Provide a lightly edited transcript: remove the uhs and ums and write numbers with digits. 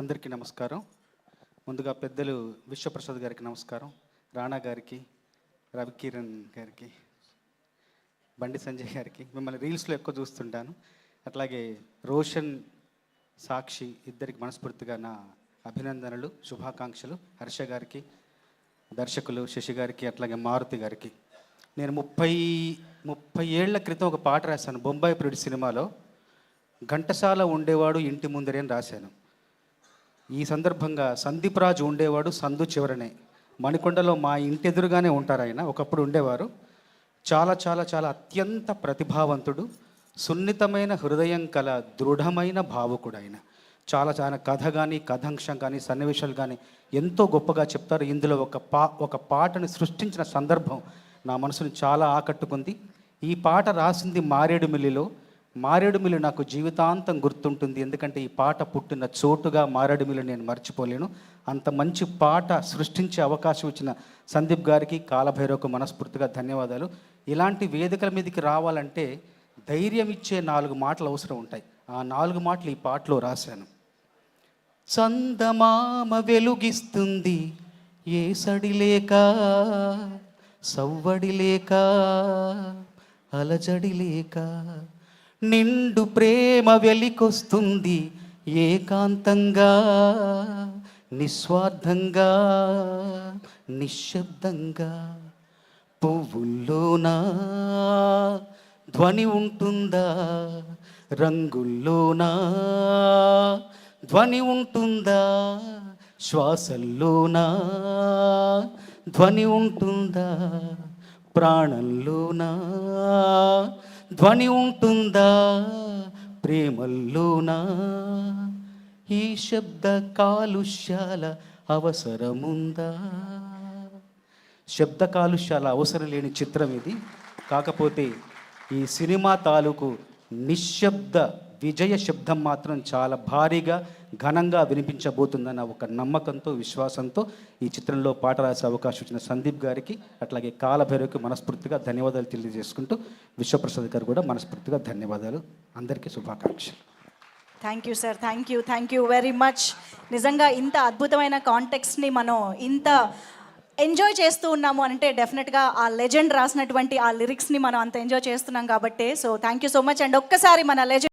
అందరికీ నమస్కారం. ముందుగా పెద్దలు విశ్వప్రసాద్ గారికి నమస్కారం, రాణా గారికి, రవికిరణ్ గారికి, బండి సంజయ్ గారికి. మిమ్మల్ని రీల్స్లో ఎక్కువ చూస్తుంటాను. అట్లాగే రోషన్, సాక్షి ఇద్దరికి మనస్ఫూర్తిగా నా అభినందనలు, శుభాకాంక్షలు. హర్ష గారికి, దర్శకులు శశి గారికి, అట్లాగే మారుతి గారికి. నేను 30 ఏళ్ల క్రితం ఒక పాట రాశాను బొంబాయి ప్రియుడి సినిమాలో. ఘంటసాల ఉండేవాడు ఇంటి ముందరే అని రాశాను. ఈ సందర్భంగా సందీప్ రాజు ఉండేవాడు సందు చివరనే, మణికొండలో మా ఇంటి ఎదురుగానే ఉంటారు ఆయన. ఒకప్పుడు ఉండేవారు. చాలా చాలా చాలా అత్యంత ప్రతిభావంతుడు, సున్నితమైన హృదయం కల దృఢమైన భావుకుడు ఆయన. చాలా చాలా కథ కానీ, కథాంశం కానీ, సన్నివేశాలు కానీ ఎంతో గొప్పగా చెప్తారు. ఇందులో ఒక పాటను సృష్టించిన సందర్భం నా మనసుని చాలా ఆకట్టుకుంది. ఈ పాట రాసింది మారేడుమిల్లిలో. మారేడుమిల్లి నాకు జీవితాంతం గుర్తుంటుంది. ఎందుకంటే ఈ పాట పుట్టిన చోటుగా మారేడుమిల్లి నేను మర్చిపోలేను. అంత మంచి పాట సృష్టించే అవకాశం ఇచ్చిన సందీప్ గారికి, కాలభైరవకు మనస్ఫూర్తిగా ధన్యవాదాలు. ఇలాంటి వేదికల మీదకి రావాలంటే ధైర్యం ఇచ్చే 4 మాటలు అవసరం ఉంటాయి. ఆ 4 మాటలు ఈ పాటలో రాశాను. చందమామ వెలుగిస్తుంది ఏ సడి లేక, సవ్వడి లేక, అలజడి లేక, నిండు ప్రేమ వెలికొస్తుంది ఏకాంతంగా, నిస్వార్థంగా, నిశ్శబ్దంగా. పువ్వుల్లోనా ధ్వని ఉంటుందా, రంగుల్లోనా ధ్వని ఉంటుందా, శ్వాసల్లోనా ధ్వని ఉంటుందా, ప్రాణంలోనా ధ్వని ఉంటుందా, ప్రేమల్లోనా. ఈ శబ్ద కాలుష్యాల అవసరముందా? శబ్ద కాలుష్యాల అవసరం లేని చిత్రం ఇది. కాకపోతే ఈ సినిమా తాలూకు నిశ్శబ్ద విజయ శబ్దం మాత్రం చాలా భారీగా, ఘనంగా వినిపించబోతుందన్న ఒక నమ్మకంతో, విశ్వాసంతో ఈ చిత్రంలో పాట రాసే అవకాశం ఇచ్చిన సందీప్ గారికి, అట్లాగే కాలభైరవకి మనస్ఫూర్తిగా ధన్యవాదాలు తెలియజేసుకుంటూ, విశ్వప్రసాద్ గారు కూడా మనస్ఫూర్తిగా ధన్యవాదాలు. అందరికీ శుభాకాంక్షలు. Thank you very much. నిజంగా ఇంత అద్భుతమైన కాంటెక్స్ని మనం ఇంత ఎంజాయ్ చేస్తూ ఉన్నాము అంటే డెఫినెట్గా ఆ లెజెండ్ రాసినటువంటి ఆ లిరిక్స్ని మనం అంత ఎంజాయ్ చేస్తున్నాం కాబట్టి. So thank you so much. And ఒక్కసారి మన లెజెండ్